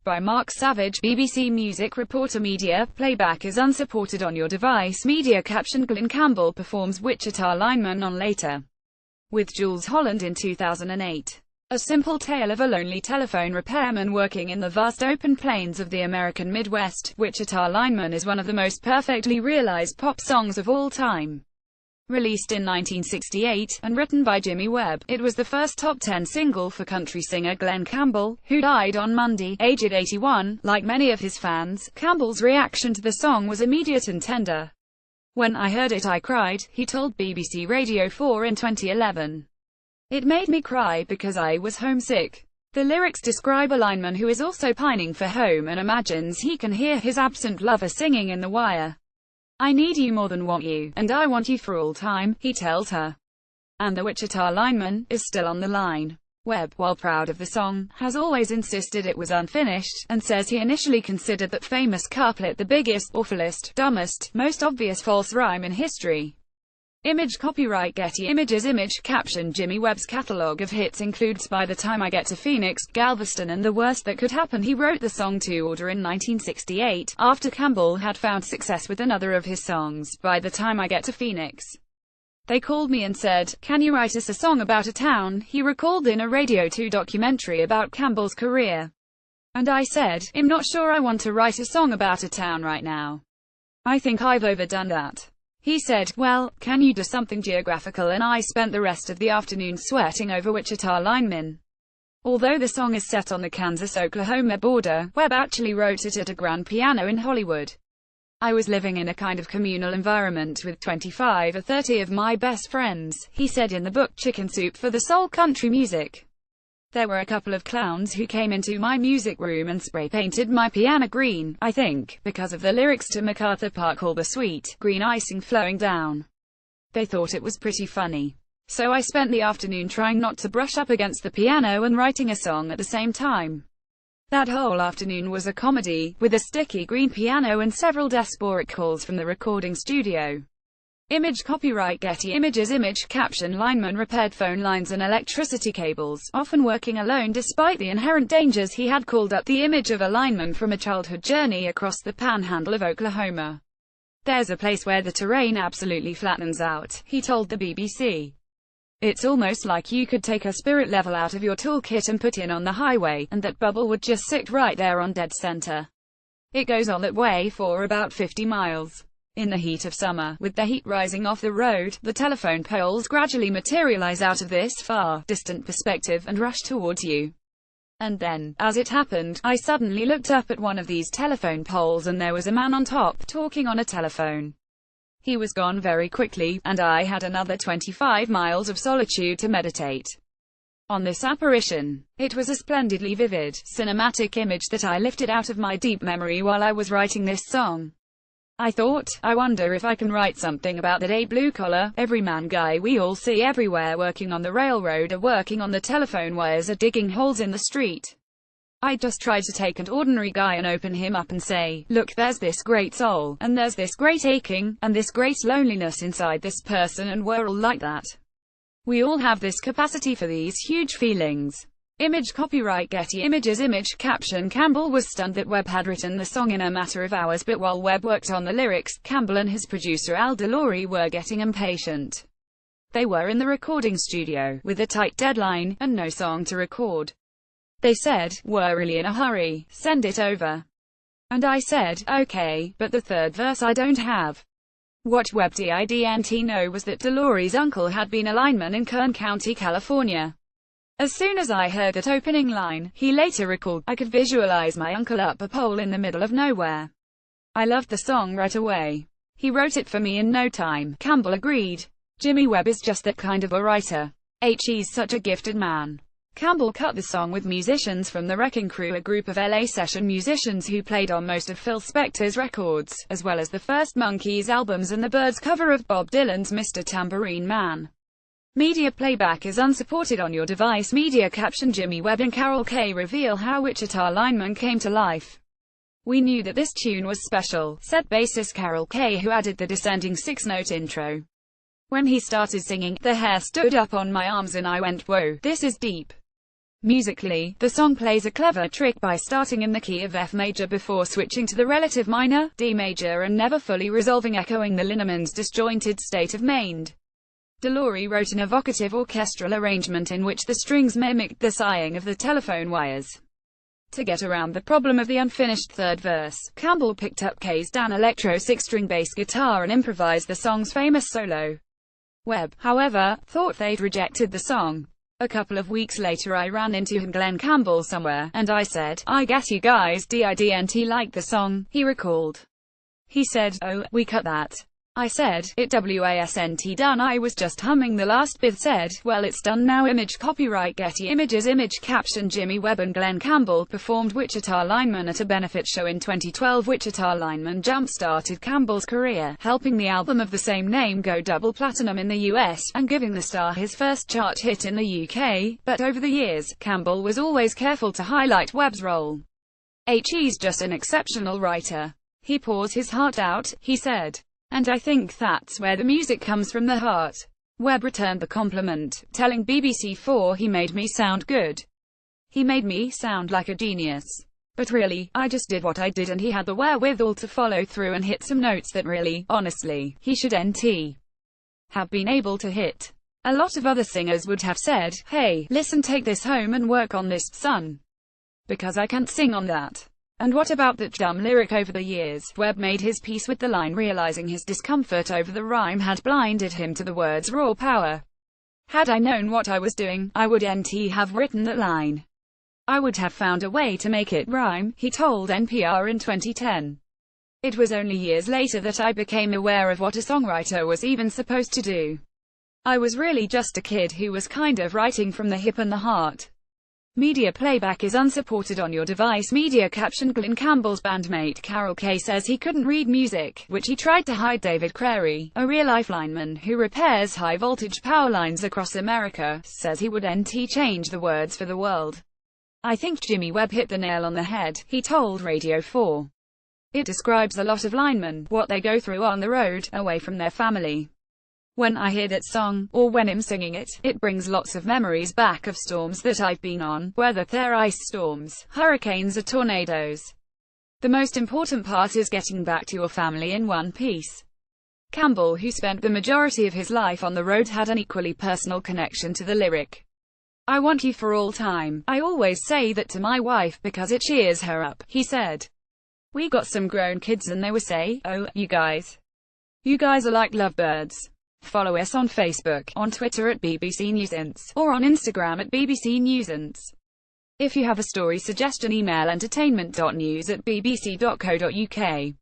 by Mark Savage, BBC Music Reporter. Media playback is unsupported on your device. Media caption: Glen Campbell performs Wichita Lineman on Later with Jules Holland in 2008. A simple tale of a lonely telephone repairman working in the vast open plains of the American Midwest. Wichita Lineman is one of the most perfectly realized pop songs of all time. Released in 1968, and written by Jimmy Webb, it was the first top 10 single for country singer Glen Campbell, who died on Monday, aged 81. Like many of his fans, Campbell's reaction to the song was immediate and tender. "When I heard it I cried," he told BBC Radio 4 in 2011. "It made me cry because I was homesick." The lyrics describe a lineman who is also pining for home and imagines he can hear his absent lover singing in the wire. "I need you more than want you, and I want you for all time," he tells her. And the Wichita Lineman is still on the line. Webb, while proud of the song, has always insisted it was unfinished, and says he initially considered that famous couplet the biggest, awfulest, dumbest, most obvious false rhyme in history. Image copyright Getty Images. Image caption: Jimmy Webb's catalog of hits includes By the Time I Get to Phoenix, Galveston and The Worst That Could Happen. He wrote the song to order in 1968, after Campbell had found success with another of his songs, By the Time I Get to Phoenix. "They called me and said, 'Can you write us a song about a town?'" he recalled in a Radio 2 documentary about Campbell's career. "And I said, I'm not sure I want to write a song about a town right now. I think I've overdone that." He said, "Well, can you do something geographical?" And I spent the rest of the afternoon sweating over Wichita Lineman. Although the song is set on the Kansas-Oklahoma border, Webb actually wrote it at a grand piano in Hollywood. "I was living in a kind of communal environment with 25 or 30 of my best friends," he said in the book Chicken Soup for the Soul Country Music. "There were a couple of clowns who came into my music room and spray-painted my piano green, I think, because of the lyrics to MacArthur Park, all the sweet, green icing flowing down. They thought it was pretty funny. So I spent the afternoon trying not to brush up against the piano and writing a song at the same time. That whole afternoon was a comedy, with a sticky green piano and several desperate calls from the recording studio." Image copyright Getty Images. Image caption: Lineman repaired phone lines and electricity cables, often working alone despite the inherent dangers. He had called up the image of a lineman from a childhood journey across the panhandle of Oklahoma. "There's a place where the terrain absolutely flattens out," he told the BBC. "It's almost like you could take a spirit level out of your toolkit and put it on the highway, and that bubble would just sit right there on dead center. It goes on that way for about 50 miles. In the heat of summer, with the heat rising off the road, the telephone poles gradually materialize out of this far, distant perspective, and rush towards you. And then, as it happened, I suddenly looked up at one of these telephone poles and there was a man on top, talking on a telephone. He was gone very quickly, and I had another 25 miles of solitude to meditate on this apparition. It was a splendidly vivid, cinematic image that I lifted out of my deep memory while I was writing this song. I thought, I wonder if I can write something about that blue-collar, everyman guy we all see everywhere, working on the railroad or working on the telephone wires or digging holes in the street. I just tried to take an ordinary guy and open him up and say, look, there's this great soul, and there's this great aching, and this great loneliness inside this person, and we're all like that. We all have this capacity for these huge feelings." Image copyright Getty Images. Image caption: Campbell was stunned that Webb had written the song in a matter of hours, but while Webb worked on the lyrics, Campbell and his producer Al DeLaury were getting impatient. They were in the recording studio, with a tight deadline, and no song to record. They said, "We're really in a hurry, send it over." And I said, "Okay, but the third verse I don't have." What Webb didn't know was that DeLaury's uncle had been a lineman in Kern County, California. As soon as I heard that opening line, he later recalled, I could visualize my uncle up a pole in the middle of nowhere. I loved the song right away. He wrote it for me in no time, Campbell agreed. Jimmy Webb is just that kind of a writer. He's such a gifted man. Campbell cut the song with musicians from the Wrecking Crew, a group of LA session musicians who played on most of Phil Spector's records, as well as the first Monkees albums and the Byrds cover of Bob Dylan's Mr. Tambourine Man. Media playback is unsupported on your device. Media caption: Jimmy Webb and Carol Kaye reveal how Wichita Lineman came to life. "We knew that this tune was special," said bassist Carol Kaye, who added the descending 6-note intro. "When he started singing, the hair stood up on my arms and I went, whoa, this is deep." Musically, the song plays a clever trick by starting in the key of F major before switching to the relative minor, D major, and never fully resolving, echoing the lineman's disjointed state of mind. DeLaurie wrote an evocative orchestral arrangement in which the strings mimicked the sighing of the telephone wires. To get around the problem of the unfinished third verse, Campbell picked up Kay's Dan electro 6-string bass guitar and improvised the song's famous solo. Webb, however, thought they'd rejected the song. A couple of weeks later I ran into him, Glen Campbell, somewhere, and I said, "I guess you guys didn't like the song," he recalled. He said, "Oh, we cut that." I said, "It wasn't done, I was just humming the last bit." Said, "Well, it's done now." Image copyright Getty Images. Image caption Jimmy Webb and Glen Campbell performed Wichita Lineman at a benefit show in 2012. Wichita Lineman jump-started Campbell's career, helping the album of the same name go double platinum in the US, and giving the star his first chart hit in the UK, but over the years, Campbell was always careful to highlight Webb's role. "He's just an exceptional writer. He pours his heart out," he said. "And I think that's where the music comes from, the heart." Webb returned the compliment, telling BBC4, "He made me sound good. He made me sound like a genius. But really, I just did what I did and he had the wherewithal to follow through and hit some notes that really, honestly, he shouldn't have been able to hit." A lot of other singers would have said, "Hey, listen, take this home and work on this, son. Because I can't sing on that. And what about that dumb lyric?" Over the years, Webb made his peace with the line, realizing his discomfort over the rhyme had blinded him to the word's raw power. "Had I known what I was doing, I wouldn't have written that line. I would have found a way to make it rhyme," he told NPR in 2010. "It was only years later that I became aware of what a songwriter was even supposed to do. I was really just a kid who was kind of writing from the hip and the heart." Media playback is unsupported on your device. Media caption Glen Campbell's bandmate Carol Kay says he couldn't read music, which he tried to hide. David Crary, a real-life lineman who repairs high-voltage power lines across America, says he wouldn't change the words for the world. "I think Jimmy Webb hit the nail on the head," he told Radio 4. "It describes a lot of linemen, what they go through on the road, away from their family. When I hear that song, or when I'm singing it, it brings lots of memories back of storms that I've been on, whether they're ice storms, hurricanes or tornadoes. The most important part is getting back to your family in one piece." Campbell, who spent the majority of his life on the road, had an equally personal connection to the lyric. "I want you for all time. I always say that to my wife because it cheers her up," he said. "We got some grown kids and they will say, 'Oh, you guys are like lovebirds.'" Follow us on Facebook, on Twitter at BBC Newsance, or on Instagram at BBC Newsance. If you have a story suggestion, email entertainment.news@bbc.co.uk.